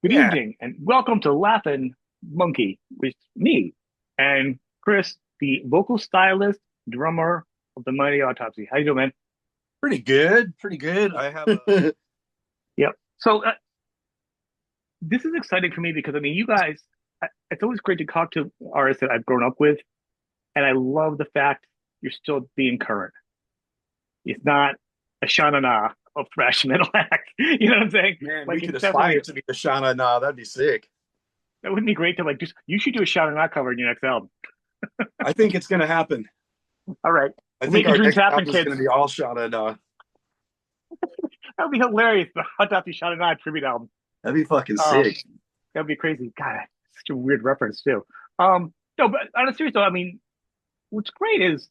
Good Yeah, evening, and welcome to Laughing Monkey with me and Chris, the vocal stylist, drummer of the Mighty Autopsy. How you doing, man? pretty good. Pretty good. I have a Yep. So this is exciting for me because I mean, you guys, it's always great to talk to artists that I've grown up with, and I love the fact you're still being current. It's not a sha-na-na of thrash metal act. You know what I'm saying? man. We Like could it's aspire definitely to be the Shauna. Nah, that'd be sick. that wouldn't be great to like just you should do a sha-na-na cover in your next album. I think it's gonna happen. All right, I we're think making our dreams next happen, album is gonna kids. be all Shauna. Nah, That would be hilarious. The Autopsy Shot and I tribute album. that'd be fucking Um, sick. that'd be crazy. God, such a weird reference too. No, but on a serious though, I mean, what's great is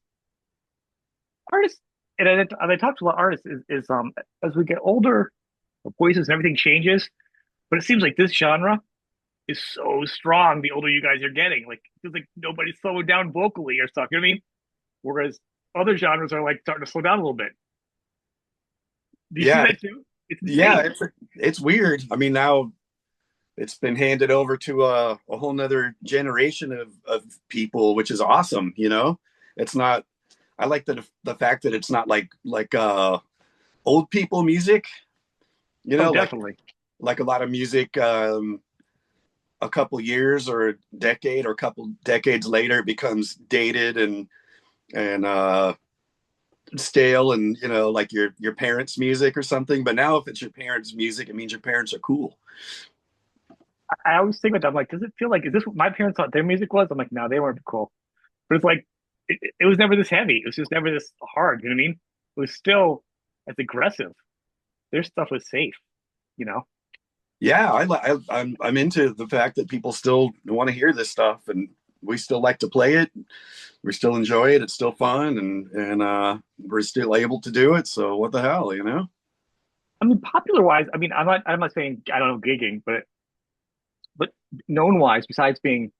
artists, and I talk to a lot of artists, is as we get older, the voices and everything changes. But it seems like this genre is so strong the older you guys are getting. Like, it feels like nobody's slowing down vocally or stuff. You know what I mean? Whereas other genres are like starting to slow down a little bit. Do you see Yeah, that too? It's yeah. insane. It's weird. I mean, now it's been handed over to a whole nother generation of people, which is awesome. It's not. I like the fact that it's not like old people music. You Oh, know, like definitely. like a lot of music. A couple years or a decade or a couple decades later it becomes dated and stale and like your parents music or something. But now if it's your parents music, it means your parents are cool. I always think about that. I'm like, does it feel like is this what my parents thought their music was? I'm like, no, they weren't cool. But it's like it was never this heavy. It was just never this hard. You know what I mean? It was still as aggressive. Their stuff was safe. You know? Yeah, I'm into the fact that people still want to hear this stuff, and we still like to play it. We still enjoy it. It's still fun, and we're still able to do it. So what the hell? I mean, popular wise, I mean, I'm not saying I don't know gigging, but known wise, besides being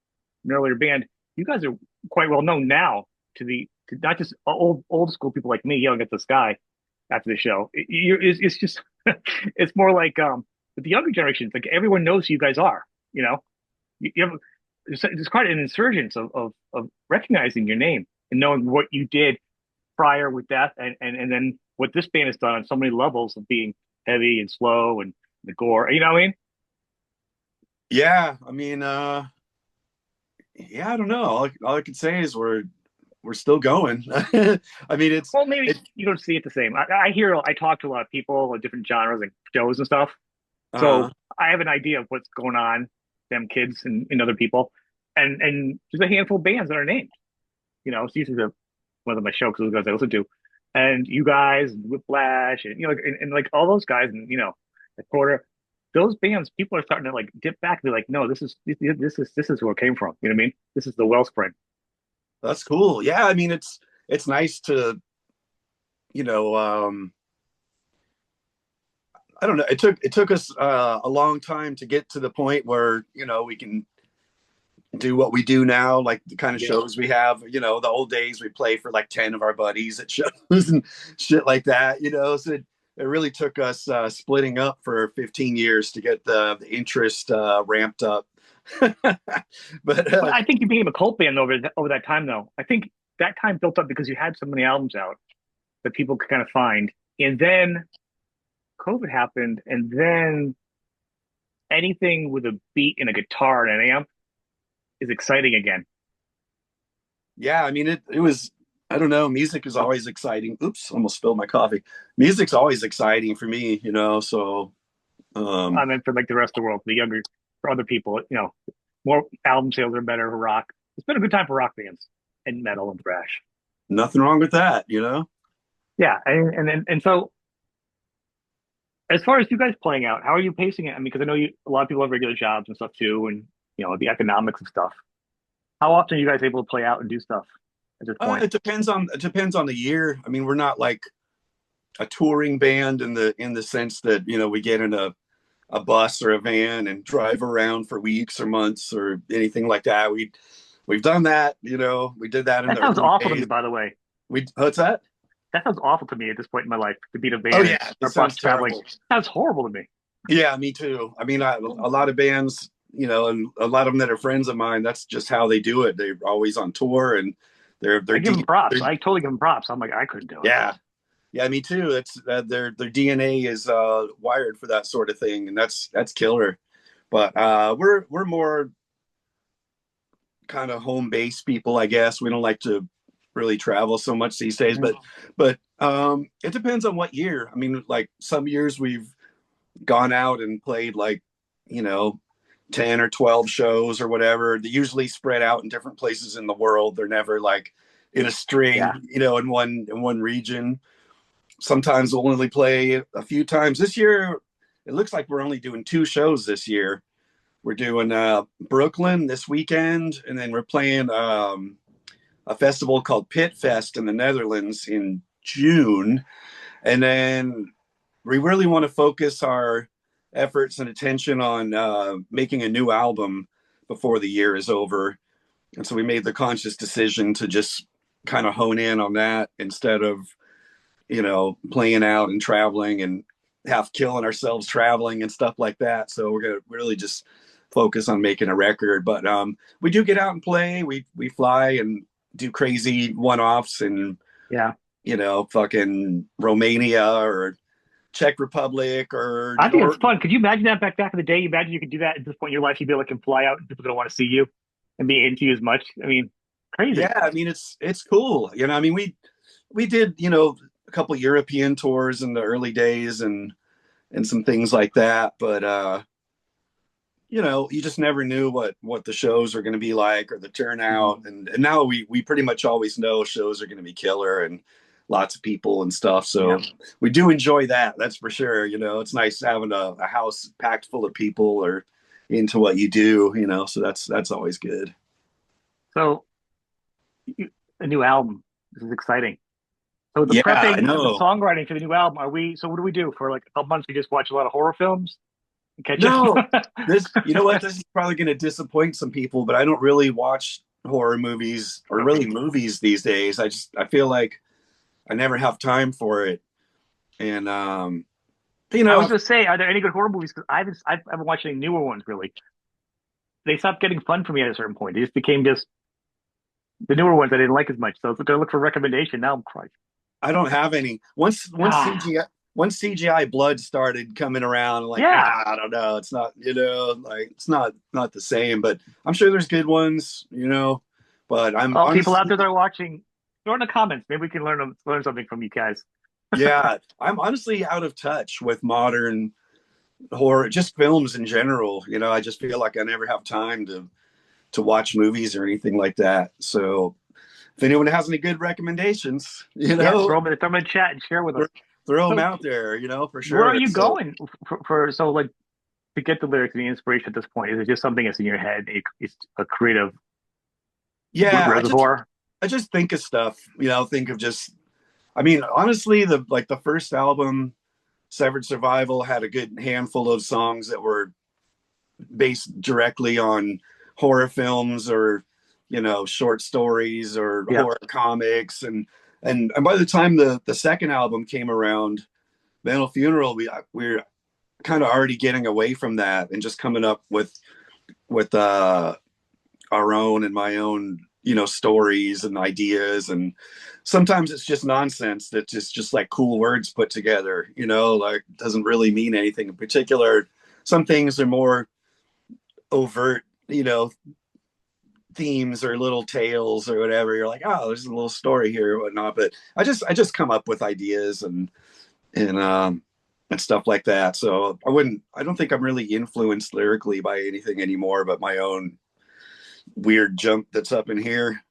an earlier band, you guys are quite well known now to not just old school people like me yelling at the sky after the show. It's just it's more like with the younger generations, like everyone knows who you guys are. You know, you have there's quite an insurgence of recognizing your name and knowing what you did prior with that, and then what this band has done on so many levels of being heavy and slow and the gore. You know what I mean? Yeah, I mean, yeah, I don't know. All I can say is we're still going. I mean, Well, maybe it. you don't see it the same. I talk to a lot of people of different genres and shows and stuff. Uh, So I have an idea of what's going on, them kids and other people, and there's a handful of bands that are named. You know, it's usually the one of my shows because those guys I listen to, and you guys, and Whiplash, and and like all those guys, and the Quarter, those bands, people are starting to like dip back and be like, no, this is where it came from. You know what I mean? This is the wellspring. that's cool. Yeah, I mean, it's nice to you know. I don't know. It took us a long time to get to the point where we can do what we do now, like the kind of Yeah. shows we have. The old days we play for like 10 of our buddies at shows and shit like that. So it really took us splitting up for 15 years to get the interest ramped up. but But I think you became a cult band over that time, though. I think that time built up because you had so many albums out that people could kind of find, and then COVID happened, and then anything with a beat and a guitar and an amp is exciting again. Yeah, I mean it was. I don't know. Music is always exciting. Oops, almost spilled my coffee. Music's always exciting for me. So I um, mean, for like the rest of the world, the younger, for other people, more album sales are better for rock. It's been a good time for rock bands and metal and thrash. nothing wrong with that. Yeah, and so as far as you guys playing out, how are you pacing it? I mean, because I know a lot of people have regular jobs and stuff too, and the economics of stuff. How often are you guys able to play out and do stuff at this point? It depends on the year. I mean, we're not like a touring band in the sense that we get in a bus or a van and drive around for weeks or months or anything like that. We've done that. We did that in That the sounds early awful to me, days. by the way. What's that? That sounds awful to me at this point in my life to be in a Oh van and yeah, it or bus sounds traveling. terrible. Sounds horrible to me. Yeah, me too. I mean, a lot of bands, and a lot of them that are friends of mine, that's just how they do it. They're always on tour, and they're I give them deep. props. I totally give them props. I'm like, I couldn't do it. Yeah, yeah, me too. It's their DNA is wired for that sort of thing, and that's killer. But we're more kind of home based people, I guess. We don't like to really travel so much these days, Mhm. but it depends on what year. I mean, like some years we've gone out and played like, you know, 10 or 12 shows or whatever. They usually spread out in different places in the world. They're never like in a Yeah. string, in one region. Sometimes we'll only play a few times. This year, it looks like we're only doing two shows this year. We're doing Brooklyn this weekend, and then we're playing a festival called Pit Fest in the Netherlands in June. And then we really want to focus our efforts and attention on making a new album before the year is over. And so we made the conscious decision to just kind of hone in on that instead of, playing out and traveling and half killing ourselves traveling and stuff like that. So we're going to really just focus on making a record. But we do get out and play. We fly and do crazy one-offs and, Yeah. fucking Romania or Czech Republic or I think it's fun. Could you imagine that back in the day? You imagine you could do that at this point in your life. You'd be able to fly out and people don't want to see you and be into you as much. I mean, crazy. yeah, I mean it's cool. I mean we did, a couple European tours in the early days and some things like that, but you just never knew what the shows are going to be like or the turnout, and now we pretty much always know shows are going to be killer and lots of people and stuff, so Yeah. we do enjoy that, that's for sure. It's nice having a house packed full of people or into what you do, so that's always good. So a new album. This is exciting. So the Yeah, I prepping, the know. songwriting for the new album, are we, so what do we do for like a couple months? We just watch a lot of horror films and catch No, up. you know what? This is probably going to disappoint some people, but I don't really watch horror movies or really movies these days. I feel like I never have time for it, and you I was know, going to say, are there any good horror movies? Because I haven't watched any newer ones really. They stopped getting fun for me at a certain point. They just became just the newer ones I didn't like as much. So I was going to look for a recommendation. Now I'm crying. I don't have any. Once Ah, CGI blood started coming around, I'm like, yeah. I don't know. It's not, like it's not the same. But I'm sure there's good ones, But I'm Well, people out honestly, there that are watching, throw in the comments. Maybe we can learn something from you guys. yeah, I'm honestly out of touch with modern horror, just films in general. I just feel like I never have time to watch movies or anything like that. So if anyone has any good recommendations, Yeah, throw them in chat and share with us. throw them So out there, for where are sure. you So going for so like to get the lyrics and the inspiration at this point? Is it just something that's in your head? It's a creative yeah, reservoir? I just think of stuff, think of just, I mean, honestly, the first album, Severed Survival, had a good handful of songs that were based directly on horror films or short stories or Yeah. horror comics, and by the time the second album came around, Mental Funeral, we're kind of already getting away from that and just coming up with our own and my own stories and ideas, and sometimes it's just nonsense that just like cool words put together, like doesn't really mean anything in particular. Some things are more overt, themes or little tales or whatever. You're like, oh, there's a little story here or whatnot. But I just come up with ideas and stuff like that. So I don't think I'm really influenced lyrically by anything anymore, but my own weird junk that's up in here.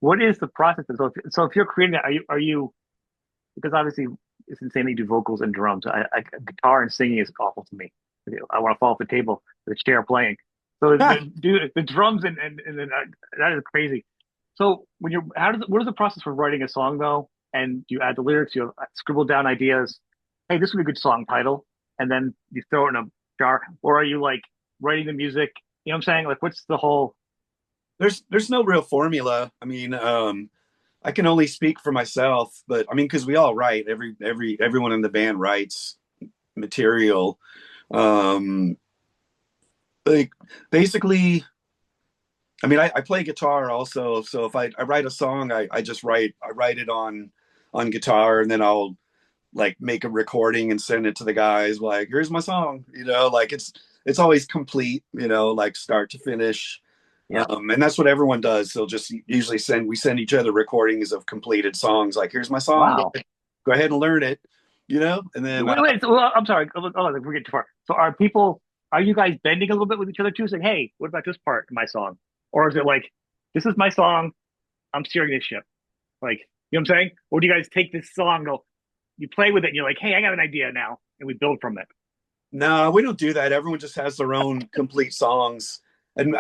What is the process? So if you're creating that, are you because obviously it's insane that you do vocals and drums. Guitar and singing is awful to me. I want to fall off the table with a chair playing. So the drums and then that is crazy. So when you're what is the process for writing a song though? And you add the lyrics, you scribble down ideas. Hey, this would be a good song title, and then you throw it in a jar. Or are you like writing the music? You know what I'm saying? Like, what's the whole? There's no real formula. I mean, I can only speak for myself, but I mean, because we all write. Everyone in the band writes. material. Um, like basically, I mean, I play guitar also. So if I write a song, I just I write it on guitar, and then I'll like make a recording and send it to the guys. Like, here's my song. Like it's always complete. Like start to finish. Yeah. And that's what everyone does. They'll just usually we send each other recordings of completed songs. Like, here's my song. Wow. Go ahead and learn it. And then Wait. So, well, I'm sorry. We're getting too far. So, are you guys bending a little bit with each other too, saying, "Hey, what about this part in my song?" Or is it like, "This is my song. I'm steering this ship." Like, you know what I'm saying? Or do you guys take this song, go, you play with it, and you're like, "Hey, I got an idea now," and we build from it. no, we don't do that. Everyone just has their own complete songs, and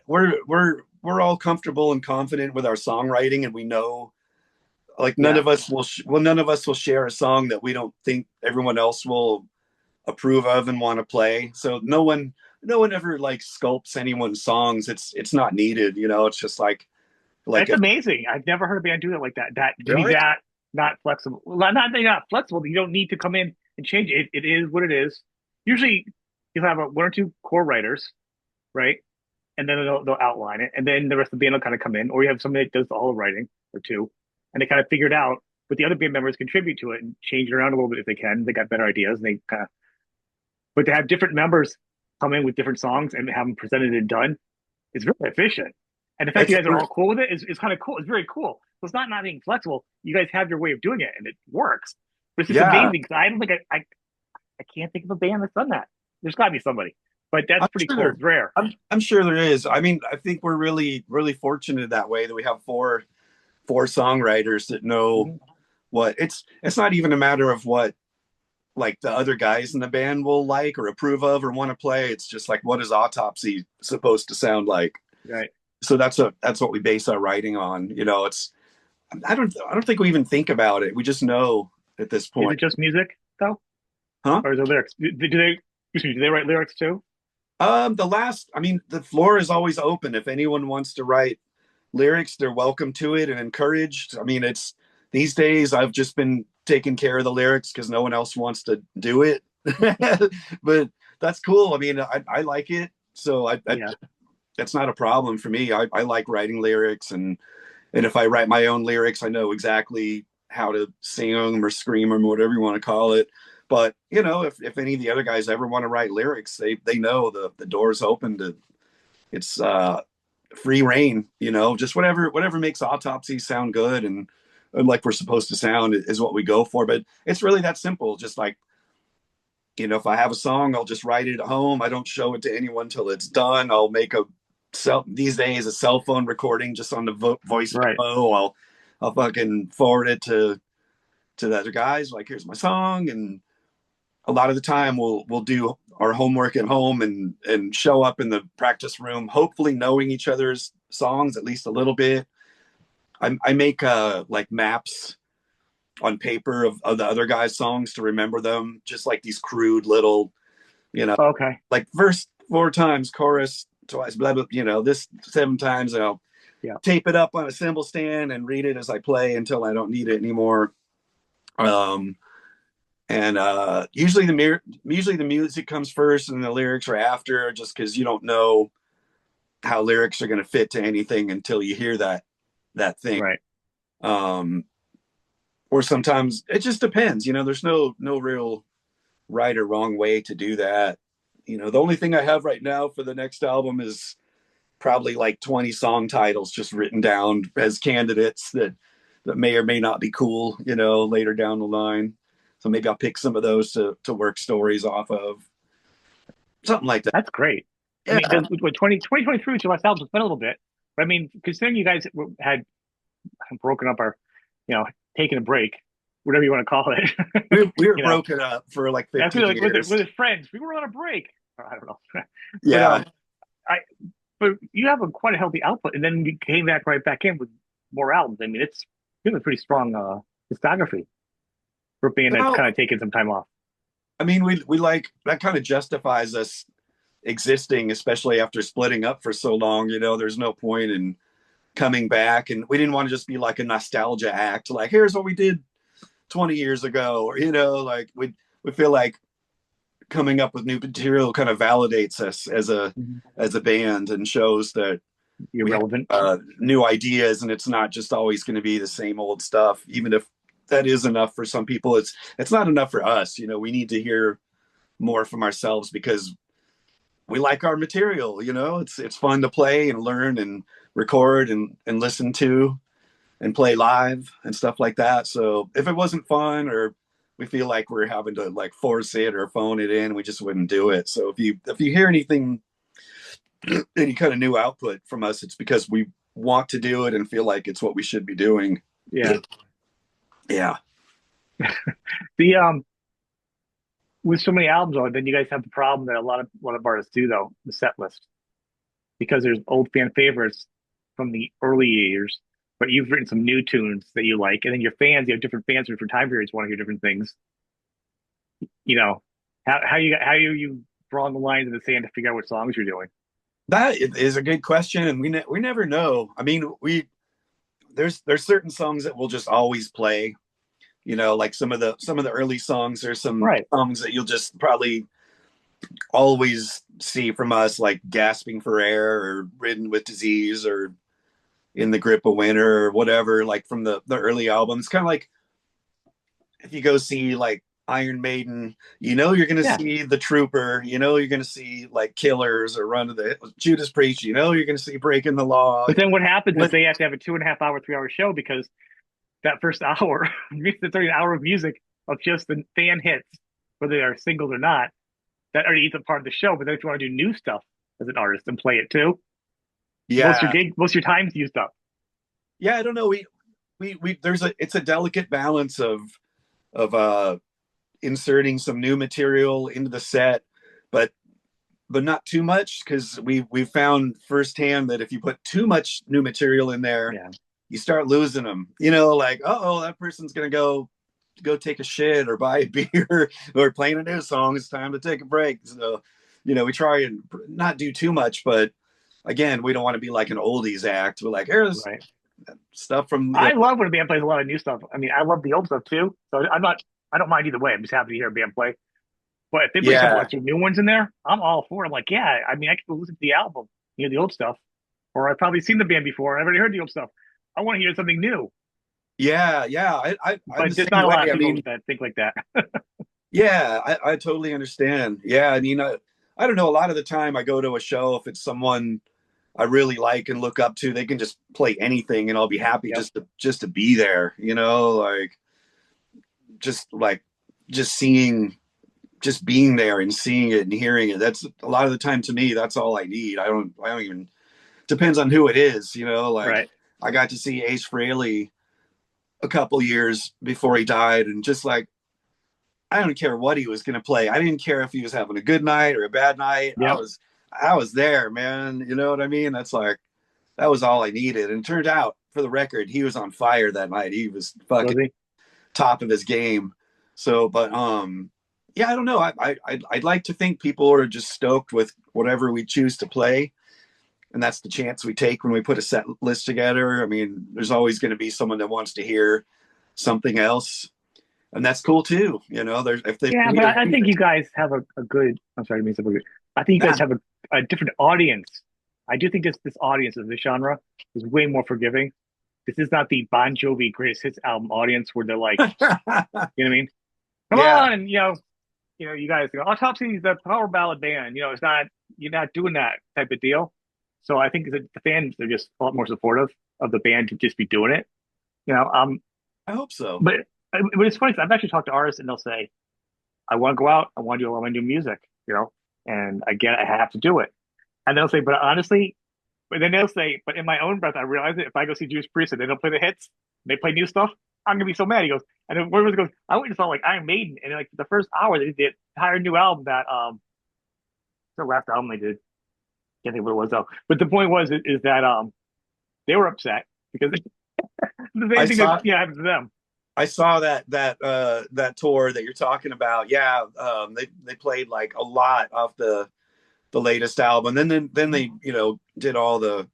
we're all comfortable and confident with our songwriting, and we know like Yeah. none of us will share a song that we don't think everyone else will approve of and want to play. So no one ever like sculpts anyone's songs. It's not needed. It's just like That's if amazing. I've never heard a band do that like that. That to be really that not flexible. Well, not that you're not flexible. You don't need to come in and change it. It is what it is. Usually, you'll have one or two core writers, right? And then they'll outline it, and then the rest of the band will kind of come in, or you have somebody that does all the writing or two, and they kind of figure it out. But the other band members contribute to it and change it around a little bit if they can. They got better ideas, and they kind of. But to have different members come in with different songs and have them presented and done is very efficient. And the fact you it's guys are all cool with it is kind of cool. It's very cool. So it's not being flexible. You guys have your way of doing it, and it works. But it's just yeah. amazing because I don't think I can't think of a band that's done that. There's got to be somebody, but that's I'm pretty sure cool. there It's rare. I'm sure there is. I mean, I think we're really fortunate that way that we have four songwriters that know Mhm. what it's not even a matter of what like the other guys in the band will like or approve of or want to play. It's just like, what is Autopsy supposed to sound like? Right? So that's what we base our writing on. It's I don't think we even think about it. We just know at this Is point. it just music though, Huh? or is there lyrics? Do they? Excuse me. Do they write lyrics too? I mean, the floor is always open. If anyone wants to write lyrics, they're welcome to it and encouraged. I mean, it's these days I've just been taking care of the lyrics because no one else wants to do it. But that's cool. I mean, I like it. So Yeah. that's not a problem for me. I like writing lyrics, and if I write my own lyrics, I know exactly how to sing them or scream them, or whatever you want to call it. But if any of the other guys ever want to write lyrics, they know the door's open to it's free reign. Just whatever makes Autopsy sound good and like we're supposed to sound is what we go for. But it's really that simple. Just like if I have a song, I'll just write it at home. I don't show it to anyone till it's done. I'll make these days a cell phone recording just on the voice Right. memo. I'll fucking forward it to the other guys. Like, here's my song, and a lot of the time we'll do our homework at home and show up in the practice room, hopefully knowing each other's songs at least a little bit. I make like maps on paper of the other guys' songs to remember them, just like these crude little, Okay. like verse 4 times, chorus twice, blah blah. This 7 times, and I'll Yeah. tape it up on a cymbal stand and read it as I play until I don't need it anymore. Um, and usually the music comes first and the lyrics are after, just because you don't know how lyrics are going to fit to anything until you hear that thing. Right. Um, or sometimes it just depends. There's no real right or wrong way to do that. The only thing I have right now for the next album is probably like 20 song titles just written down as candidates that may or may not be cool, later down the line. So maybe I'll pick some of those to work stories off of, something like that. That's great. I Yeah. mean, with 2023 with your last album, it's been a little bit. But I mean, considering you guys had broken up or, taking a break, whatever you want to call it, We were you know, broken up for like after 15 like years. with his friends, we were on a break. I don't know, but Yeah. I but you have quite a healthy output, and then you came back right back in with more albums. I mean, it's been a pretty strong discography for being that's Well, kind of taking some time off. I mean, we like that kind of justifies us existing, especially after splitting up for so long. There's no point in coming back, and we didn't want to just be like a nostalgia act, like here's what we did 20 years ago, or like we feel like coming up with new material kind of validates us Mhm. as a band and shows that You're we have relevant. new ideas, and it's not just always going to be the same old stuff. Even if that is enough for some people, it's not enough for us. You know, we need to hear more from ourselves because we like our material. You know, it's fun to play and learn and record and listen to and play live and stuff like that. So if it wasn't fun, or we feel like we're having to like force it or phone it in, we just wouldn't do it. So if you hear anything, any kind of new output from us, it's because we want to do it and feel like it's what we should be doing. Yeah. Yeah. The with so many albums on, then you guys have the problem that a lot of artists do though, the set list. Because there's old fan favorites from the early years, but you've written some new tunes that you like, and then your fans, you have different fans for different time periods want to hear different things. You know, how you drawing the lines in the sand to figure out what songs you're doing? That is a good question, and we never know. I mean, we there's certain songs that we'll just always play. You know, like some of the early songs. There's some Right. songs that you'll just probably always see from us, like "Gasping for Air" or "Ridden with Disease" or "In the Grip of Winter" or whatever. Like from the early albums, kind of like if you go see like Iron Maiden, you know you're going to Yeah. see The Trooper, you know you're going to see like Killers or Run to the Judas Priest, you know you're going to see Breaking the Law. But then what happens is But they have to have a 2.5 hour, 3 hour show because that first hour, it's already an hour of music of just the fan hits, whether they're singles or not, that already eats up part of the show. But then if you want to do new stuff as an artist and play it too, yeah, most of your time's used up. yeah, I don't know. We there's a it's a delicate balance of inserting some new material into the set, but not too much because we've found firsthand that if you put too much new material in there, Yeah. you start losing them. You know, like oh, that person's gonna go take a shit or buy a beer or playing a new song. It's time to take a break. So, you know, we try and not do too much, but again, we don't want to be like an oldies act. We're like, here's Right. stuff from I love when a band plays a lot of new stuff. I mean, I love the old stuff too. So I don't mind either way. I'm just happy to hear a band play. But if they play some yeah, like some new ones in there, I'm all for it. I'm like, yeah, I mean, I can listen to the album, hear the old stuff, or I've probably seen the band before. I've already heard the old stuff. I want to hear something new. yeah. I'm But the there's same not a way. lot of I people mean, that think like that. yeah, I totally understand. Yeah, I mean, I don't know. A lot of the time, I go to a show if it's someone I really like and look up to, they can just play anything, and I'll be happy Yep. just to be there. You know, just like just seeing just being there and seeing it and hearing it. That's a lot of the time to me. That's all I need. I don't even. Depends on who it is. You know, like Right. I got to see Ace Frehley a couple years before he died, and just like I don't care what he was going to play. I didn't care if he was having a good night or a bad night. Yep. I was there, man. You know what I mean? That's like that was all I needed. And it turned out, for the record, he was on fire that night. He was Was fucking he? top of his game. So, but yeah, I don't know. I'd like to think people are just stoked with whatever we choose to play, and that's the chance we take when we put a set list together. I mean, there's always going to be someone that wants to hear something else, and that's cool too. You know, there's if they Yeah, we but have I think you guys have a good. I'm sorry, I mean something good. I think you nah, guys have a different audience. I do think this audience of this genre is way more forgiving. This is not the Bon Jovi greatest hits album audience where they're like, you know what I mean? Come yeah, on, you guys go, Autopsy is the power ballad band. It's not you're not doing that type of deal. So I think that the fans are just a lot more supportive of the band to just be doing it. You know, um, I hope so. but it's funny 'cause I've actually talked to artists and they'll say, I want to go out, I want to do music, and I get it, I have to do it. And they'll say, but honestly, but then they'll say, but in my own breath, I realize it. If I go see Judas Priest and they don't play the hits, they play new stuff, I'm gonna be so mad. He goes, and then Williams goes, I went and saw like Iron Maiden, and like the first hour they did the entire new album that the last album they did. Can't think what it was though. But the point is that they were upset because the I same thing that saw happened to them. I saw that tour that you're talking about. Yeah, they played like a lot off the latest album. Then they did all the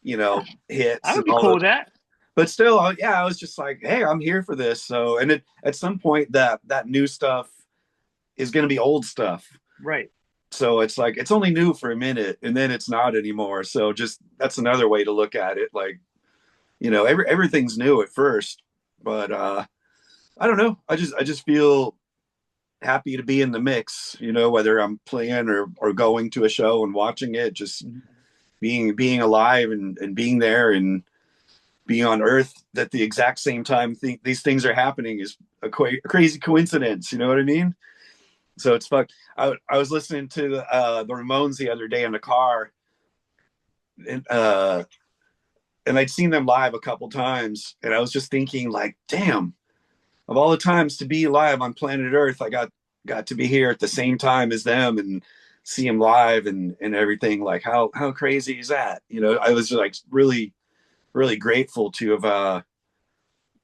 Yeah, I hits and would be all cool the. with that. But still, yeah, I was just like, hey, I'm here for this. So, and at some point that new stuff is going to be old stuff. Right. So it's like it's only new for a minute and then it's not anymore. So just that's another way to look at it. Like, everything's new at first, but I don't know. I just feel happy to be in the mix, whether I'm playing or going to a show and watching it, just being alive and being there and being on Earth at the exact same time these things are happening is a crazy coincidence. You know what I mean? So it's fucked. I was listening to the Ramones the other day in the car, and I'd seen them live a couple times, and I was just thinking, like, damn, of all the times to be live on planet Earth, I got to be here at the same time as them and see them live and everything. Like, how crazy is that? I was like really, really grateful to have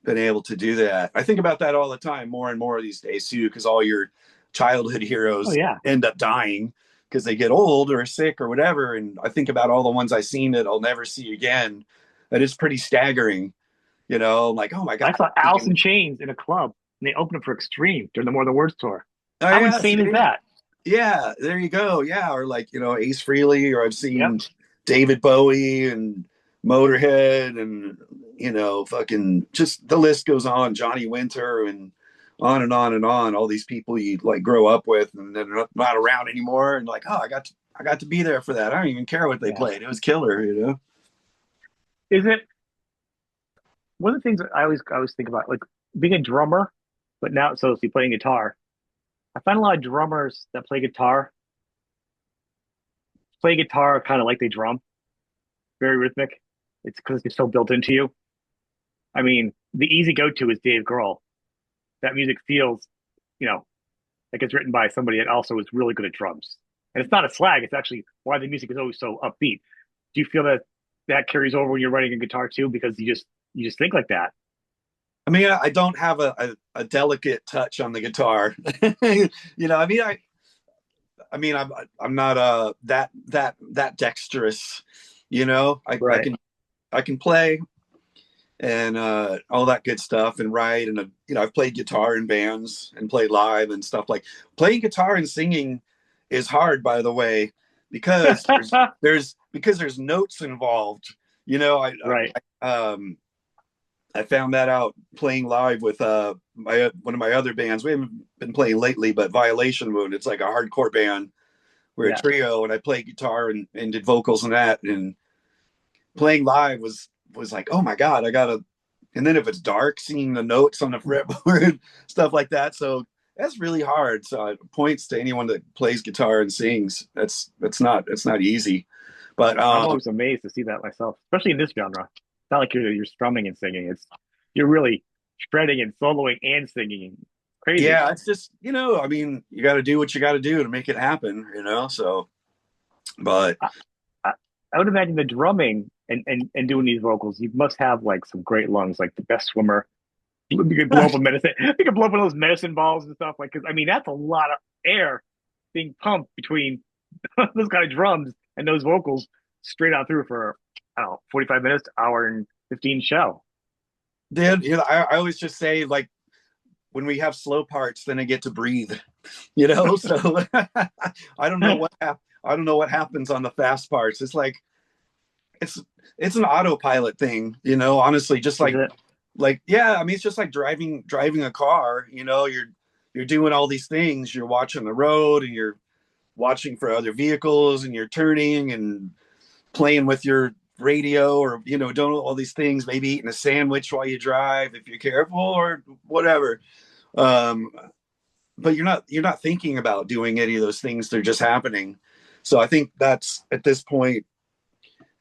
been able to do that. I think about that all the time, more and more these days too, because all your childhood Oh heroes yeah. end up dying because they get old or sick or whatever. And I think about all the ones I've seen that I'll never see again. That is pretty staggering, like, oh my God. I saw Alice in Chains in a club and they opened it for Extreme during the More Than Words tour. Oh How yeah, insane is see? that? Yeah, there you go. Yeah, or like, Ace Frehley, or I've Yep. seen David Bowie and Motörhead and fucking just the list goes on, Johnny Winter and on and on and on. All these people you like grow up with and they're not around anymore and like, oh, I got to be there for that. I don't even care what they Yeah. played. It was killer. Is it one of the things that I always think about, like being a drummer, but now so if you playing guitar, I find a lot of drummers that play guitar kind of like they drum, very rhythmic. It's because it's so built into you. I mean, the easy go-to is Dave Grohl. That music feels, you know, like it's written by somebody that also is really good at drums. And it's not a slag, it's actually why the music is always so upbeat. Do you feel that that carries over when you're writing a guitar too? Because you just think like that. I mean, I don't have a delicate touch on the guitar. I mean, I'm not that dexterous. I Right. can play and all that good stuff and write and I've played guitar in bands and played live and stuff. Like playing guitar and singing is hard, by the way, because there's notes involved. I, Right. I found that out playing live with my one of my other bands. We haven't been playing lately, but Violation Moon. It's like a hardcore band. We're a Yeah. trio, and I played guitar and did vocals and that. And playing live was like, oh my God, I gotta. And then if it's dark, seeing the notes on the fretboard, stuff like that. So that's really hard. So it points to anyone that plays guitar and sings. That's not easy. But I'm always amazed to see that myself, especially in this genre. It's not like you're strumming and singing. It's you're really shredding and soloing and singing. Crazy. yeah, it's just I mean, you got to do what you got to do to make it happen. So, but I, I, I would imagine the drumming and doing these vocals, you must have like some great lungs, like the best swimmer. You could blow up a medicine. You could blow up one of those medicine balls and stuff. Like, because I mean, that's a lot of air being pumped between those kind of drums and those vocals straight out through for I don't know 45 minutes, hour and 15 show. then I always just say like when we have slow parts, then I get to breathe. So I don't know I don't know what happens on the fast parts. It's like it's it's an autopilot thing. Honestly, just Is it? like yeah. I mean, it's just like driving a car. You're doing all these things. You're watching the road and you're watching for other vehicles and you're turning and playing with your radio or doing all these things, maybe eating a sandwich while you drive if you're careful or whatever. um but you're not thinking about doing any of those things. They're just happening. So I think that's at this point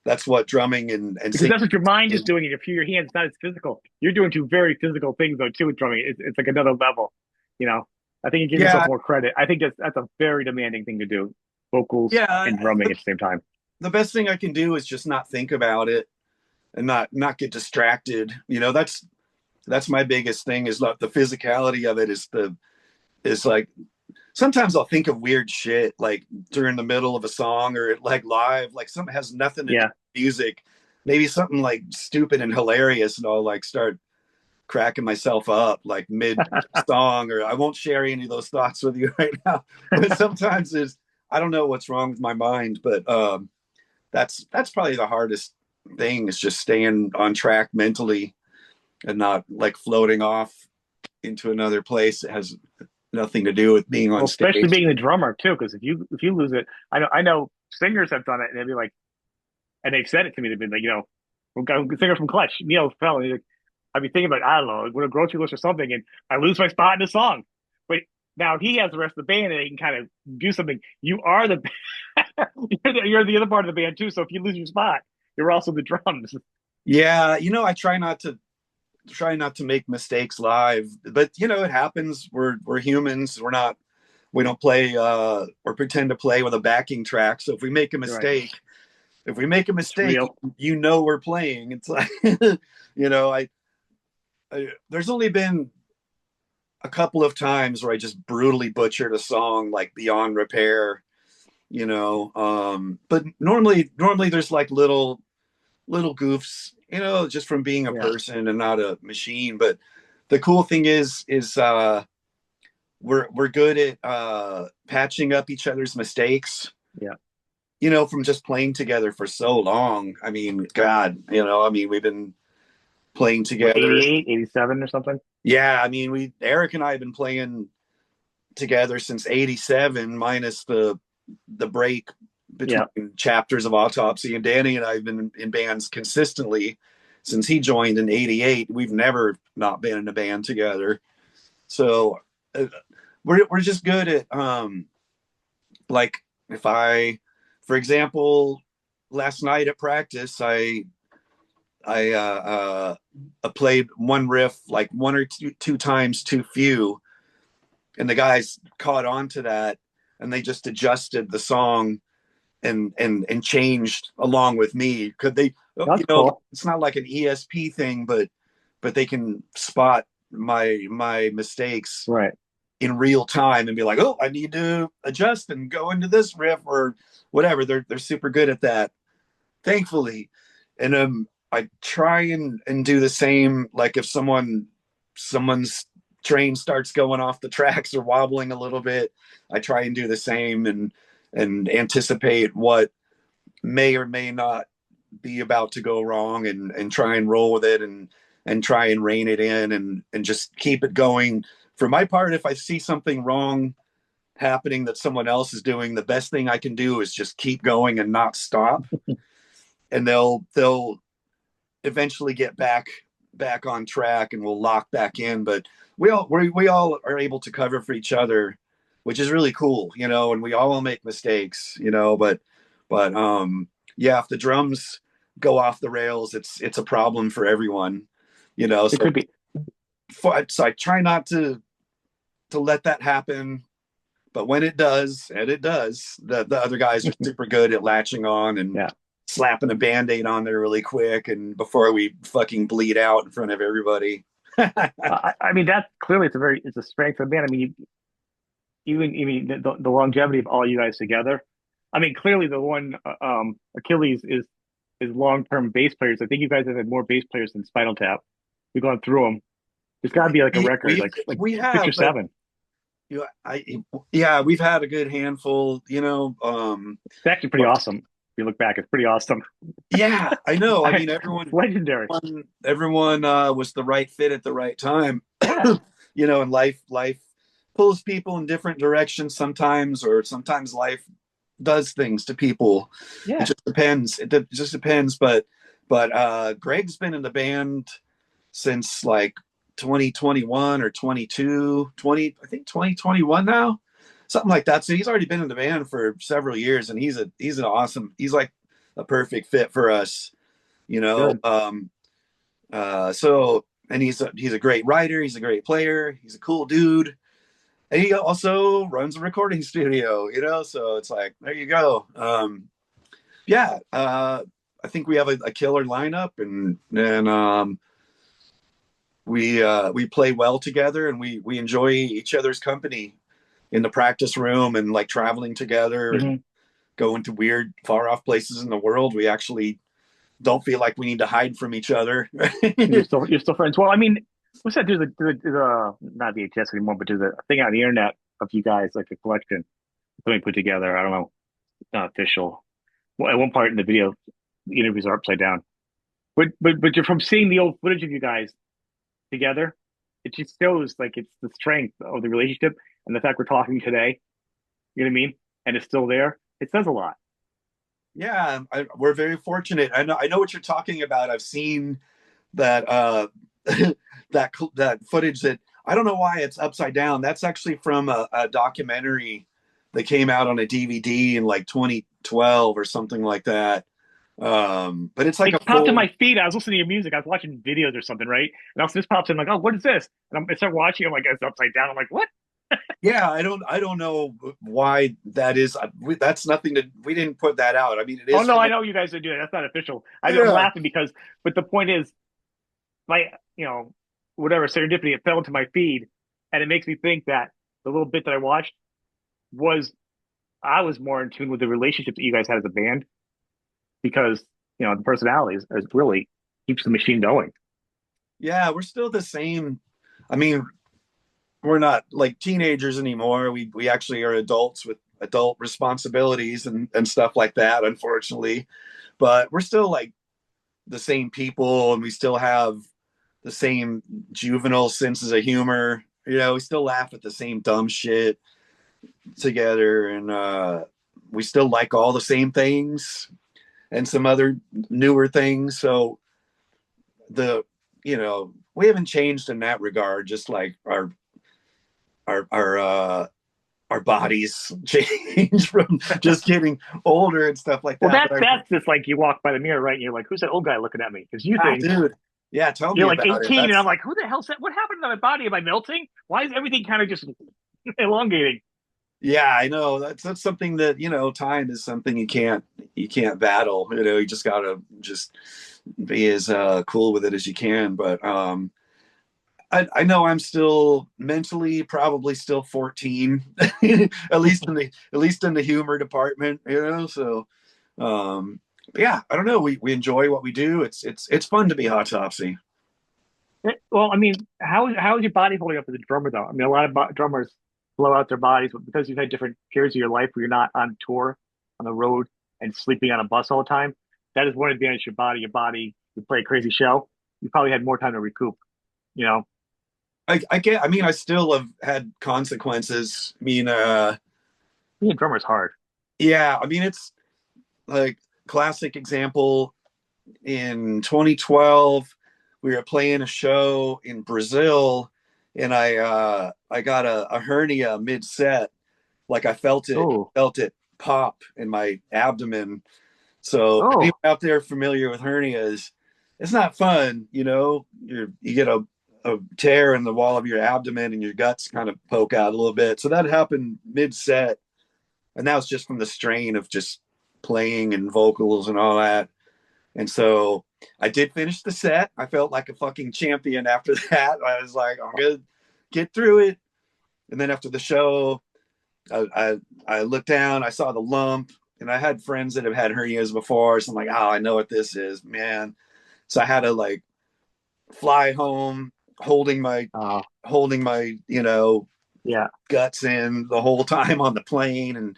that's what drumming and Because singing that's what your mind is is. doing. If your hands, it's not as physical. You're doing two very physical things though too with drumming. It's like another level. You know, I think you give yourself Yeah, more credit. I think that's a very demanding thing to do, vocals yeah. and drumming the, at the same time. the best thing I can do is just not think about it and not get distracted. That's my biggest thing, is not the physicality of it. Is like sometimes I'll think of weird shit like during the middle of a song or like live, like something has nothing to do Yeah, with music, maybe something like stupid and hilarious, and I'll like start cracking myself up like mid song, or I won't share any of those thoughts with you right now. But sometimes it's, I don't know what's wrong with my mind, but that's probably the hardest thing, is just staying on track mentally and not like floating off into another place. It has nothing to do with being on Well, especially stage. being the drummer too, because if you lose it, I know singers have done it, and they'd be like, and they've said it to me. They've been like, we got a singer from Clutch, Neil Fell, and he's like, I'd be thinking about, I don't know, with a grocery list or something, and I lose my spot in the song. But now he has the rest of the band, and they can kind of do something. You are the you're the other part of the band too. So if you lose your spot, you're also the drums. Yeah, I try not to make mistakes live, but it happens. We're humans. We don't play or pretend to play with a backing track. So if we make a Right. mistake, if we make a It's mistake, real. we're playing. It's like, there's only been a couple of times where I just brutally butchered a song like beyond repair, but normally there's like little goofs, just from being a Yeah. person and not a machine. But the cool thing is we're good at patching up each other's mistakes, Yeah. from just playing together for so long. I mean, God, we've been playing What, together. 88, 87 or something? Yeah, I mean, Eric and I have been playing together since '87, minus the break between Yeah. chapters of Autopsy. And Danny and I have been in bands consistently since he joined in '88. We've never not been in a band together. So we're just good at like, if I, for example, last night at practice, I played one riff like one or two times too few, and the guys caught on to that, and they just adjusted the song and changed along with me. Could they? That's cool. It's not like an ESP thing, but they can spot my mistakes Right. in real time and be like, oh, I need to adjust and go into this riff or whatever. They're super good at that, thankfully. And I try and do the same. Like if someone's train starts going off the tracks or wobbling a little bit, I try and do the same and anticipate what may or may not be about to go wrong, and try and roll with it, and try and rein it in, and just keep it going. For my part, if I see something wrong happening that someone else is doing, the best thing I can do is just keep going and not stop. And they'll eventually get back on track, and we'll lock back in. But we all are able to cover for each other, which is really cool, and we all make mistakes, but yeah, if the drums go off the rails, it's a problem for everyone, It so could be. I try not to let that happen. But when it does, and it does, the other guys are super good at latching on and Yeah. slapping a band-aid on there really quick, and before we fucking bleed out in front of everybody. I mean, that's clearly it's a strength of the band. I mean, even the longevity of all you guys together. I mean, clearly the one Achilles is long term bass players. I think you guys have had more bass players than Spinal Tap. We've gone through them. There's got to be like a record, like We six or have, but seven. I yeah, we've had a good handful. It's actually pretty But awesome. If you look back, it's pretty awesome. yeah, I know. I mean, It's legendary. everyone was the right fit at the right time. Yeah. And life pulls people in different directions sometimes, or sometimes life does things to people. It Yeah. just depends. It just depends. But Greg's been in the band since like 2021 or 22, 20, I think 2021 now, something like that. So he's already been in the band for several years, and he's like a perfect fit for us, you know. Good. So, and he's a great writer, he's a great player, he's a cool dude, and he also runs a recording studio, so it's like, there you go. Yeah, I think we have a killer lineup, and we play well together, and we enjoy each other's company in the practice room, and like traveling together and Hmm. going to weird far off places in the world. We actually don't feel like we need to hide from each other. You're still friends. Well, I mean, What's that? There's a not VHS anymore, but there's a thing on the internet of you guys, like a collection, something put together. I don't know, it's not official. Well, at one part in the video, the interviews are upside down. But you're from seeing the old footage of you guys together. It just shows like it's the strength of the relationship and the fact we're talking today. You know what I mean? And it's still there. It says a lot. Yeah, we're very fortunate. I know what you're talking about. I've seen that that footage that I don't know why it's upside down. That's actually from a documentary that came out on a DVD in like 2012 or something like that. But it's like a It popped in full. my feed. I was listening to your music. I was watching videos or something, right? And also this pops in like, oh, what is this? And I start watching. I'm like, it's upside down. I'm like, what? Yeah, I don't know why that is. That's nothing to. We didn't put that out. I mean, it Oh is no, from I a, know you guys are doing it. That's not official. I'm yeah. laughing because, but the point is, like, whatever serendipity, it fell into my feed, and it makes me think that the little bit that I watched was I was more in tune with the relationship that you guys had as a band because the personalities is really keeps the machine going. Yeah, we're still the same. I mean, we're not like teenagers anymore. We actually are adults with adult responsibilities and stuff like that, unfortunately. But we're still like the same people, and we still have the same juvenile senses of humor. You know, we still laugh at the same dumb shit together, and we still like all the same things and some other newer things. So the we haven't changed in that regard. Just like our our uh our bodies change from just getting older and stuff like Well, that. that's But that's just like you walk by the mirror, right? And you're like, who's that old guy looking at me? Because you think dude, yeah, tell you're me like about it. 18, and I'm like, who the hell's that? What happened to my body? Am I melting? Why is everything kind of just elongating? Yeah, I know. That's something that, time is something you can't battle. You just gotta just be as cool with it as you can. But I know I'm still mentally probably still 14, at least in the humor department. So but yeah, I don't know. We enjoy what we do. It's fun to be Autopsy. Well, I mean, how is your body holding up as a drummer though? I mean, a lot of drummers blow out their bodies but because you've had different periods of your life where you're not on tour, on the road, and sleeping on a bus all the time. That is one advantage of your body. Your body, you play a crazy show, you probably had more time to recoup. You know, I mean, I still have had consequences. I mean, being a drummer is hard. yeah, I mean, it's like classic example in 2012 we were playing a show in Brazil, and I got a hernia mid set. Like Oh, felt it pop in my abdomen. So anyone oh, out there familiar with hernias, it's not fun. You get a tear in the wall of your abdomen, and your guts kind of poke out a little bit. So that happened mid set, and that was just from the strain of just playing and vocals and all that. And so I did finish the set. I felt like a fucking champion after that. I was like, I'm gonna get through it. And then after the show, I looked down, I saw the lump, and I had friends that have had hernias before. So I'm like, oh, I know what this is, man. So I had to like fly home holding my uh, holding my, yeah. guts in the whole time on the plane, and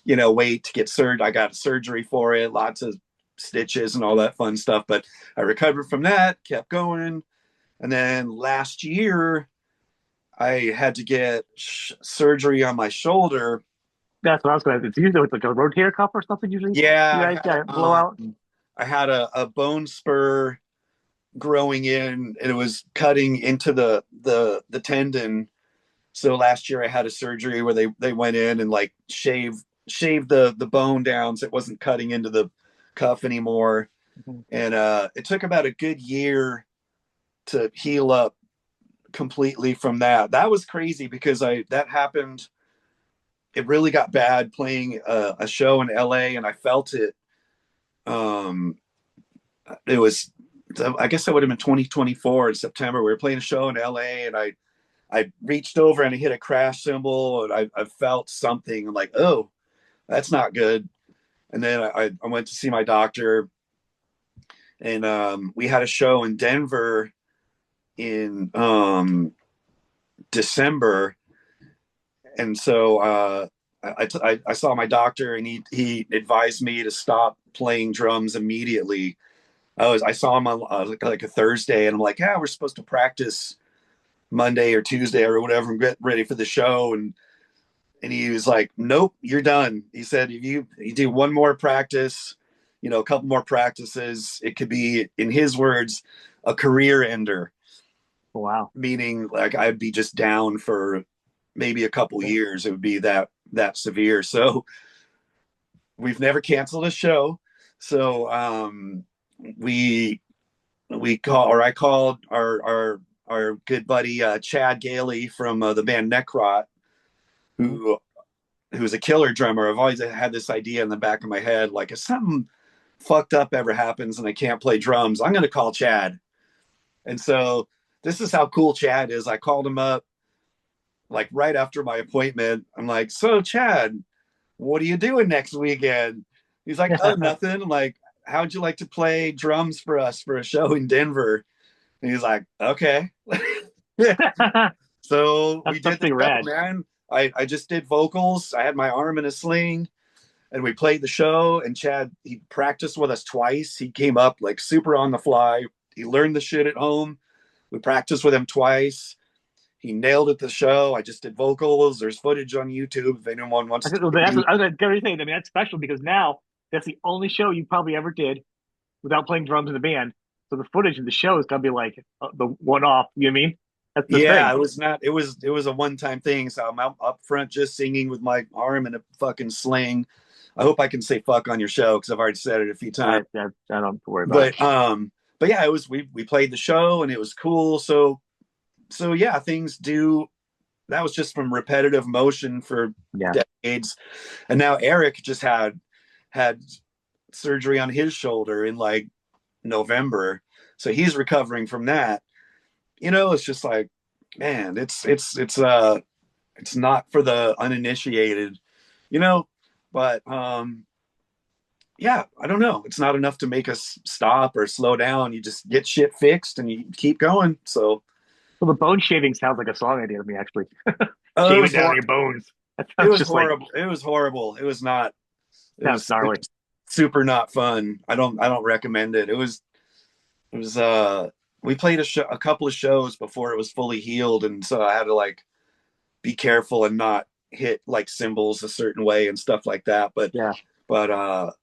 wait to get surgery. I got surgery for it, lots of stitches and all that fun stuff. But I recovered from that, kept going. And then last year, I had to get surgery on my shoulder. That's what I was going to. It's usually with like a rotator cuff or something. Usually, you guys got blow out. I had a bone spur growing in, and it was cutting into the tendon. So last year I had a surgery where they went in and like shaved the bone down so it wasn't cutting into the cuff anymore. Mhm. And it took about a good year to heal up completely from that. That was crazy because I that happened. It really got bad playing a show in LA, and I felt it. Um, it was, I guess that would have been 2024 in September. We were playing a show in LA, and I reached over and I hit a crash cymbal, and I felt something. I'm like, oh, that's not good. And then I went to see my doctor, and we had a show in Denver in December, and so I saw my doctor, and he advised me to stop playing drums immediately. I saw him on like a Thursday, and I'm like, yeah, we're supposed to practice Monday or Tuesday or whatever, and get ready for the show. And he was like, nope, you're done. He said, if you do one more practice, a couple more practices, it could be, in his words, a career ender. Wow. Meaning like I'd be just down for maybe a couple years. It would be that severe. So we've never canceled a show. So we I called our good buddy Chad Gailey from the band Necrot, who's a killer drummer. I've always had this idea in the back of my head, like if something fucked up ever happens and I can't play drums, I'm going to call Chad. And so this is how cool Chad is. I called him up like right after my appointment. I'm like, so Chad, what are you doing next weekend? He's like, oh, nothing. I'm like, how'd you like to play drums for us for a show in Denver? And he's like, okay. So we did the show, man. I just did vocals. I had my arm in a sling, and we played the show. And Chad, he practiced with us twice. He came up like super on the fly. He learned the shit at home. We practiced with him twice. He nailed it the show. I just did vocals. There's footage on YouTube if anyone wants to. I was going to say, I mean, that's special because now that's the only show you probably ever did without playing drums in the band. So the footage of the show is going to be like the one off. You know what I mean? That's the thing. It was not. It was a one time thing. So I'm up front just singing with my arm in a fucking sling. I hope I can say fuck on your show because I've already said it a few times. I don't worry about it. But yeah, it was. We played the show and it was cool. So yeah, things do. That was just from repetitive motion for decades, and now Eric just had surgery on his shoulder in like November, so he's recovering from that. It's just like, man, it's not for the uninitiated, but yeah, I don't know. It's not enough to make us stop or slow down. You just get shit fixed and you keep going. So the bone shaving sounds like a song idea to me, actually. Shaving down your bones. It was horrible. It was horrible. It was not. It was gnarly. It was super not fun. I don't recommend it. It was. We played a couple of shows before it was fully healed, and so I had to like be careful and not hit like cymbals a certain way and stuff like that. But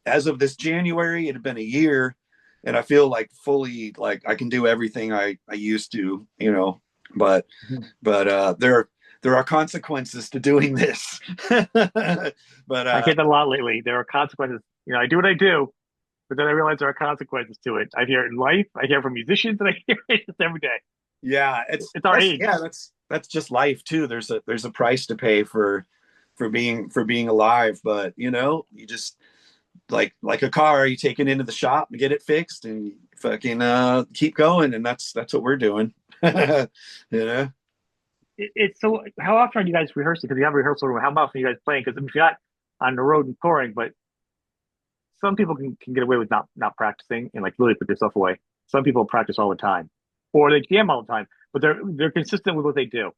as of this January, it had been a year, and I feel like fully like I can do everything I used to, But there are consequences to doing this. But I get that a lot lately. There are consequences. I do what I do, but then I realize there are consequences to it. I hear it in life. I hear it from musicians, and I hear it just every day. Yeah, it's our age. Yeah, that's just life too. There's a price to pay for being alive. But you just like a car, you take it into the shop and get it fixed, and fucking keep going. And that's what we're doing. It's so. How often are you guys rehearsing? Because you have a rehearsal room. How often are you guys playing? Because you're not on the road and touring, but some people can get away with not practicing and like really put yourself away. Some people practice all the time, or they jam all the time, but they're consistent with what they do.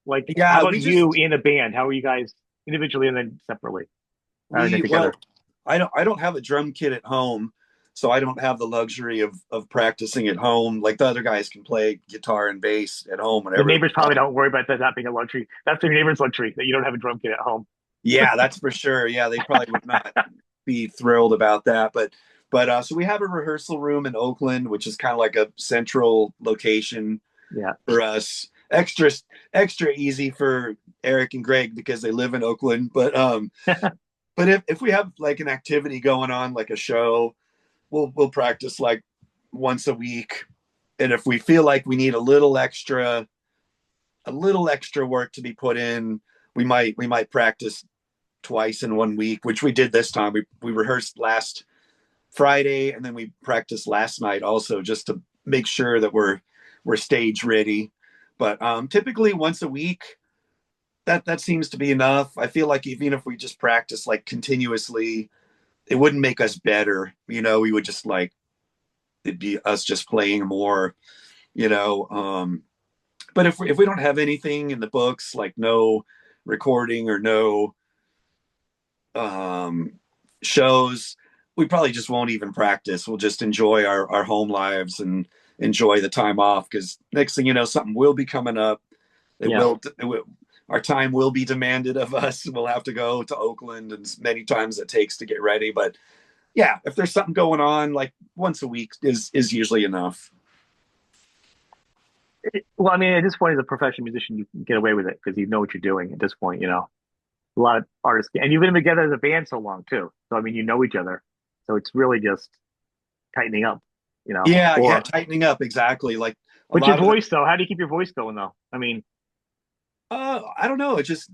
Like, how about you in a band? How are you guys individually and then separately? Well, I don't have a drum kit at home, so I don't have the luxury of practicing at home. Like the other guys can play guitar and bass at home. Whenever the neighbors probably don't worry about that not being a luxury. That's their neighbor's luxury that you don't have a drum kit at home. Yeah, that's for sure. Yeah, they probably would not be thrilled about that. But so we have a rehearsal room in Oakland, which is kind of like a central location for us. Extra easy for Eric and Greg because they live in Oakland. But but if we have like an activity going on, like a show, we'll practice like once a week. And if we feel like we need a little extra work to be put in, we might practice twice in 1 week, which we did this time. We rehearsed last Friday, and then we practiced last night also, just to make sure that we're stage ready. But typically once a week, that seems to be enough. I feel like even if we just practice like continuously, it wouldn't make us better. We would just like, it'd be us just playing more. you know. But if we don't have anything in the books, like no recording or no um, shows, we probably just won't even practice. We'll just enjoy our home lives and enjoy the time off, because next thing you know, something will be coming up. Yeah. It will, our time will be demanded of us. We'll have to go to Oakland and many times it takes to get ready. But yeah, if there's something going on, like once a week is usually enough. Well, I mean, at this point, as a professional musician, you can get away with it because you know what you're doing at this point. A lot of artists, and you've been together as a band so long too. So I mean, you know each other. So it's really just tightening up, Yeah, yeah, or tightening up exactly. Like a but your lot of the, voice though. How do you keep your voice going though? I mean, I don't know. It just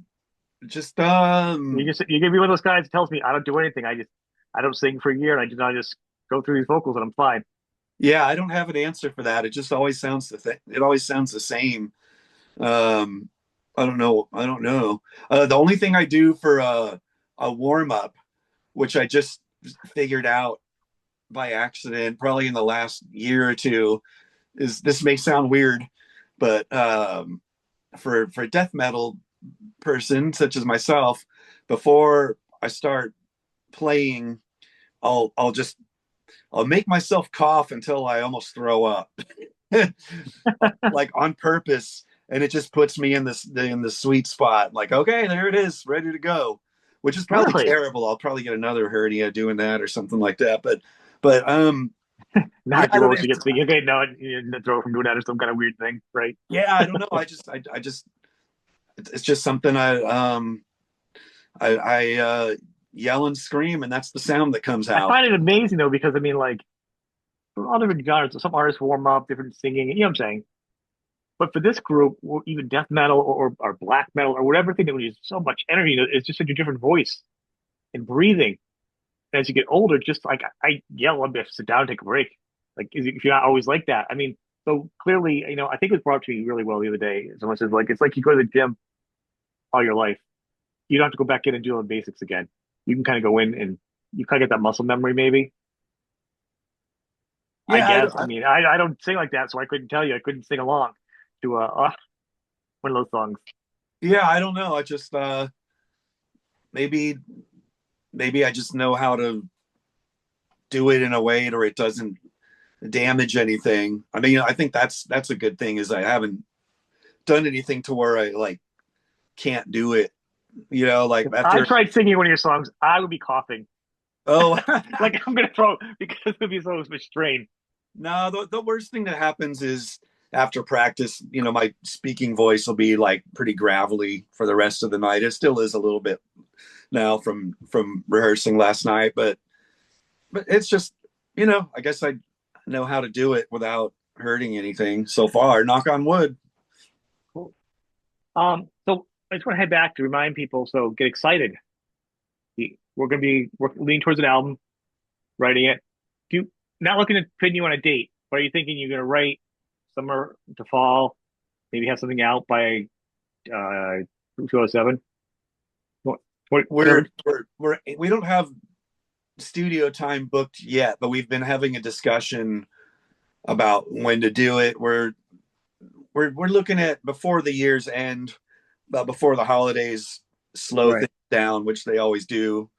you give me one of those guys that tells me I don't do anything. I don't sing for a year, and I just go through these vocals and I'm fine. yeah, I don't have an answer for that. It just always sounds it always sounds the same. Um, I don't know. I don't know. The only thing I do for a warm up, which I just figured out by accident, probably in the last year or two, is this may sound weird, but for a death metal person such as myself, before I start playing, I'll I'll make myself cough until I almost throw up, like on purpose, and it just puts me in the sweet spot. Like, okay, there it is, ready to go. Which is probably Really? terrible. I'll probably get another hernia doing that or something like that. But yeah, Not I too don't old know. to get sick. Okay, no, you throw from doing that or some kind of weird thing, right? Yeah, I don't know. I just it's just something I yell and scream, and that's the sound that comes I out. find it amazing though because I mean, like for all different genres, some artists warm up, different singing. You know what I'm saying? But for this group, or even death metal or black metal or whatever thing that we use so much energy, it's just such a different voice and breathing. And as you get older, just like I yell, I'm gonna sit down and take a break. Like if you're not always like that, I mean, so clearly, I think it was brought up to me really well the other day. Someone says like it's like you go to the gym all your life. You don't have to go back in and do all the basics again. You can kind of go in and you kind of get that muscle memory, maybe. I Yeah, guess. I mean, I don't sing like that, so I couldn't tell you. I couldn't sing along to one of those songs. yeah, I don't know. I just maybe maybe I just know how to do it in a way to where it doesn't damage anything. I mean, I think that's a good thing, is I haven't done anything to where I like can't do it. Like If I after tried singing one of your songs, I would be coughing. oh Like I'm gonna throw because it would be so much strain. no, the worst thing that happens is after practice, my speaking voice will be like pretty gravelly for the rest of the night. It still is a little bit now from rehearsing last night, but it's just, I guess I know how to do it without hurting anything so far. Knock on wood. Cool. So I just want to head back to remind people. So get excited. We're leaning towards an album, writing it. Do you, not looking to pin you on a date, but are you thinking you're gonna write summer to fall? Maybe have something out by 2007, We're 27. we don't have studio time booked yet, but we've been having a discussion about when to do it. We're looking at before the year's end, before the holidays slow Right. things down, which they always do.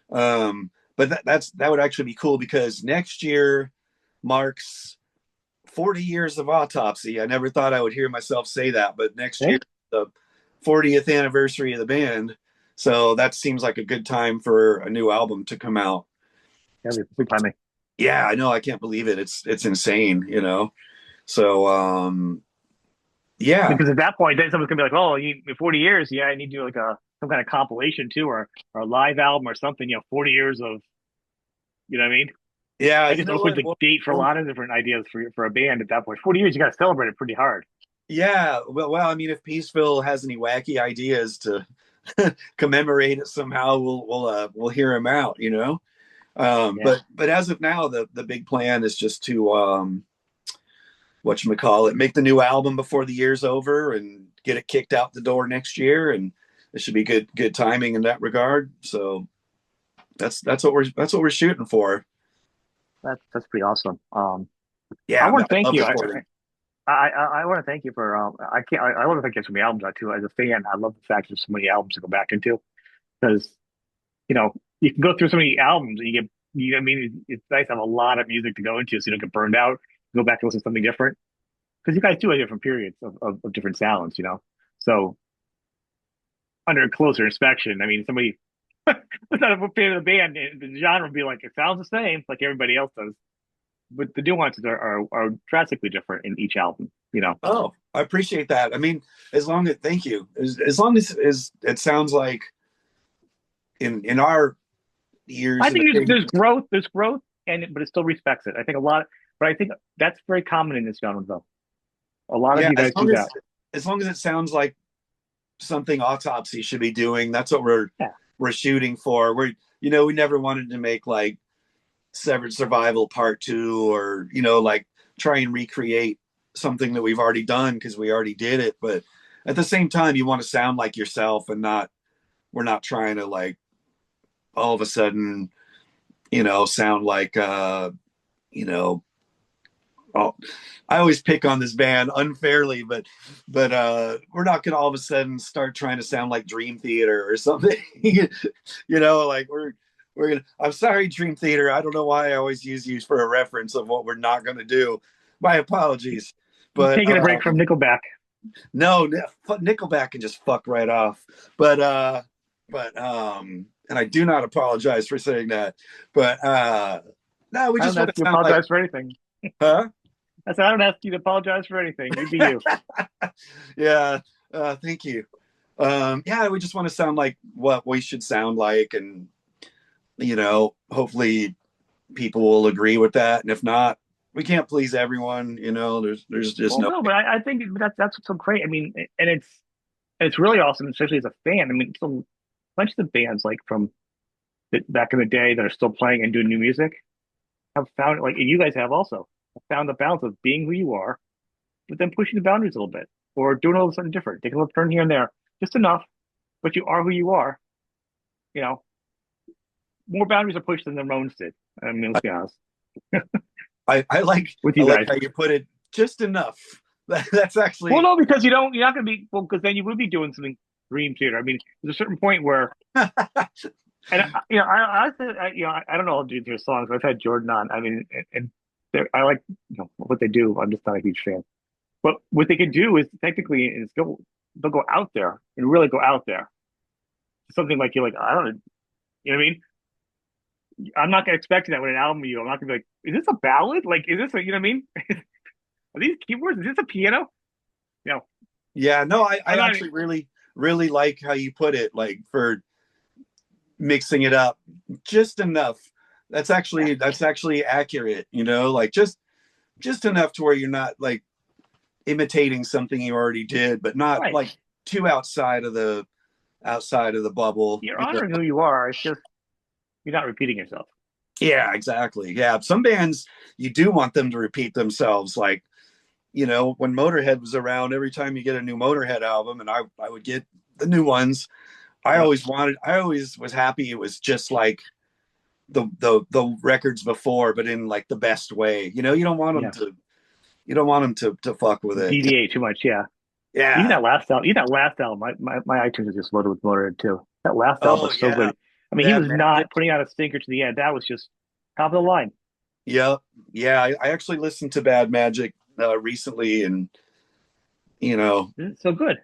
But that would actually be cool, because next year marks 40 years of Autopsy. I never thought I would hear myself say that, but next year Hey, the 40th anniversary of the band. So that seems like a good time for a new album to come out. that'd be good timing. Yeah, I know. I can't believe it. It's insane. So yeah. Because at that point, then someone's gonna be like, "Oh, in 40 years, yeah, I need to do like a some kind of compilation too, or a live album or something." 40 years of, what I mean? Yeah, I you guess know it'll quick what? the date for a lot of different ideas for a band at that point. 40 years, you got to celebrate it pretty hard. Yeah, well, I mean, if Peaceville has any wacky ideas to commemorate it somehow, we'll hear him out. Yeah, But as of now, the big plan is just to whatchamacallit, make the new album before the year's over and get it kicked out the door next year, and it should be good timing in that regard. So that's what we're shooting for. that's pretty awesome. I Yeah, want to I thank love you. recording. I want to thank you for I can't I want to thank you for the albums too. As a fan, I love the fact there's so many albums to go back into because you can go through so many albums and I mean it's nice to have a lot of music to go into so you don't get burned out. Go back and listen to something different because you guys do have different periods of different sounds. So under closer inspection, I mean somebody was not a fan of the band, the genre would be like it sounds the same like everybody else does, but the nuances are drastically different in each album. Oh, I appreciate that. I mean, thank you. As long as it sounds like in our years I in the think game. there's growth, but it still respects it. I think a lot, but I think that's very common in this genre, though. A lot of Yeah, you guys do that. as long as it sounds like something Autopsy should be doing, that's what Yeah, we're shooting for. We never wanted to make like Severed Survival Part 2, or like try and recreate something that we've already done because we already did it. But at the same time, you want to sound like yourself, and not we're not trying to like all of a sudden sound like you know oh, I always pick on this band unfairly, but we're not gonna all of a sudden start trying to sound like Dream Theater or something. Like we're gonna. I'm sorry, Dream Theater. I don't know why I always use you for a reference of what we're not gonna do. My apologies. But taking a break from Nickelback. no, Nickelback can just fuck right off. But and I do not apologize for saying that. But no, we I just don't want ask to you to sound like, apologize for anything. huh? I said I don't ask you to apologize for anything. You be you. Yeah. Thank you. Yeah, we just want to sound like what we should sound like, and hopefully people will agree with that. And if not, we can't please everyone. There's just Well, no. no, but I think that's what's so great. I mean, and it's really awesome, especially as a fan. I mean, so bunch of the bands like from back in the day that are still playing and doing new music have found like and you guys have also found the balance of being who you are, but then pushing the boundaries a little bit or doing a little something different, taking a little turn here and there, just enough, but you are who you are. You know, more boundaries are pushed than the Ramones did. I mean, let's be honest I like with I you like guys. how you put it. Just enough. That's Well, actually. no, because you're not going to be well, because then you would be doing something Dream Theater. I mean, there's a certain point where, and I don't know all Dream Theater songs, but I've had Jordan on. I mean, and I like what they do. I'm just not a huge fan. But what they can do is technically is they'll go out there and really go out there. Something like you're like, I don't know, you know what I mean? I'm not gonna expect that with an album I'm not gonna be like, is this a ballad? Like, is this a you know what I mean? Are these keyboards? Is this a piano? You know, Yeah, no, I I'm not actually really, really like how you put it, like for mixing it up just enough. That's actually accurate, like just enough to where you're not like imitating something you already did, but not right. like too outside of the bubble. You're honoring who you are. It's just you're not repeating yourself. Yeah, exactly. Yeah, some bands you do want them to repeat themselves. Like when Motörhead was around, every time you get a new Motörhead album, and I would get the new ones. Yeah. I always was happy it was just like the records before, but in like the best way. You don't want them Yeah. to to fuck with it. Deviate too much. Yeah. Yeah. Even that last album, my iTunes is just loaded with Motörhead too. That last album Oh was so yeah. good. I mean, he Bad was Magic. not putting out a stinker to the end. That was just top of the line. Yeah. Yeah. I actually listened to Bad Magic recently, and you know, It's so good.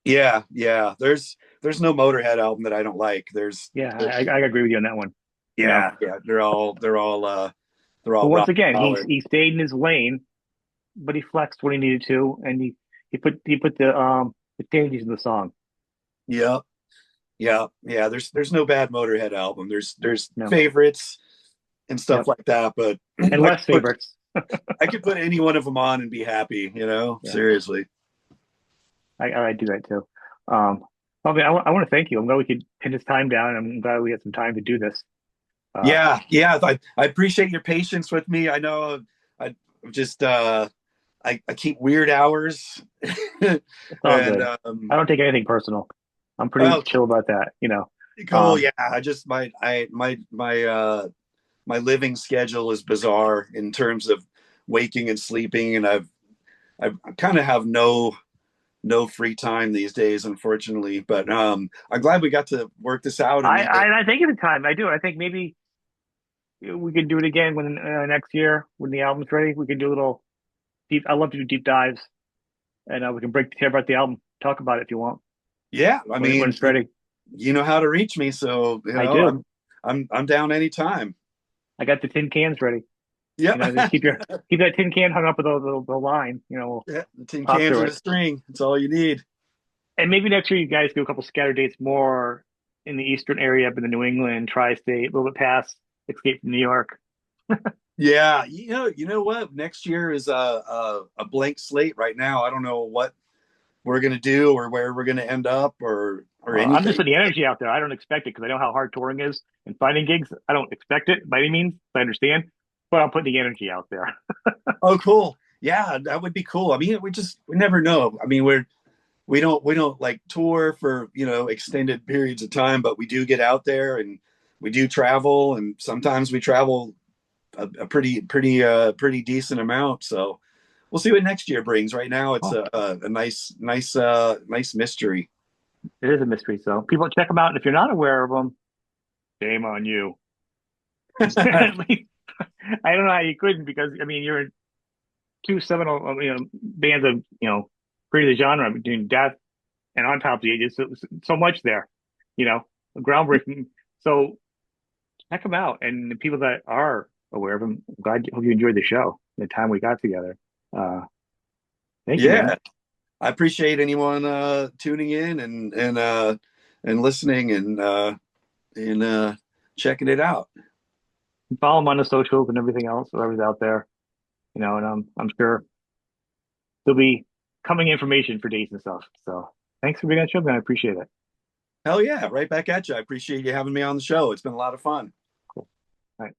yeah, yeah. There's no Motörhead album that I don't like. Yeah, I agree with you on that one. You know, Yeah, yeah. They're all but once rock again, solid. he stayed in his lane, but he flexed when he needed to, and he put the changes in the song. Yeah, yeah, yeah. There's no bad Motorhead album. There's No, favorites and stuff yep, like that, but and less favorites. I could put any one of them on and be happy. Yeah, Seriously. I do that too. Um, I mean, I want to thank you. I'm glad we could pin this time down. I'm glad we had some time to do this. Uh, Yeah, yeah. I appreciate your patience with me. I know I just I keep weird hours, it's all and good. I don't take anything personal. I'm pretty well, chill about that. cool. Yeah, I just my living schedule is bizarre in terms of waking and sleeping, and I kind of have no free time these days, unfortunately. But I'm glad we got to work this out and make it. I think at the time I do. I think maybe we could do it again when next year when the album's ready. We could do a little deep. I love to do deep dives, and we can break tear apart the album, talk about it if you want Yeah, I when mean, it's ready. you know how to reach me, so I do. I'm down anytime. I got the tin cans ready. Yep. Just keep that tin can hung up with the line. Yeah, the tin Pop cans through and a it. string. That's all you need. And maybe next year you guys do a couple scatter dates more in the eastern area up in the New England, tri-state, a little bit past Escape from New York. Yeah, you know what? Next year is a blank slate right now. I don't know what we're gonna do or where we're gonna end up or I'm just anything. putting the energy out there. I don't expect it because I know how hard touring is and finding gigs. I don't expect it by any means. I understand, but I'm putting the energy out there. Oh, cool. Yeah, that would be cool. I mean, we never know. I mean, we don't like tour for, extended periods of time, but we do get out there and we do travel, and sometimes we travel a pretty decent amount. So we'll see what next year brings. Right now, it's Oh, a nice mystery. it is a mystery. So people check them out, and if you're not aware of them, shame on you. At least I don't know how you couldn't because I mean you're in two seminal bands of created the genre between Death and Autopsy. It's so much there, you know, groundbreaking. So check them out, and the people that are aware of them, I'm glad hope you enjoyed the show, the time we got together. Uh, Thank you, Yeah, man. I appreciate anyone tuning in and listening and checking it out. Follow them on the socials and everything else, whatever's out there, and I'm sure there'll be coming information for dates and stuff. So thanks for being on the show, man. I appreciate it. Hell yeah, right back at you. I appreciate you having me on the show. It's been a lot of fun. Cool. All right.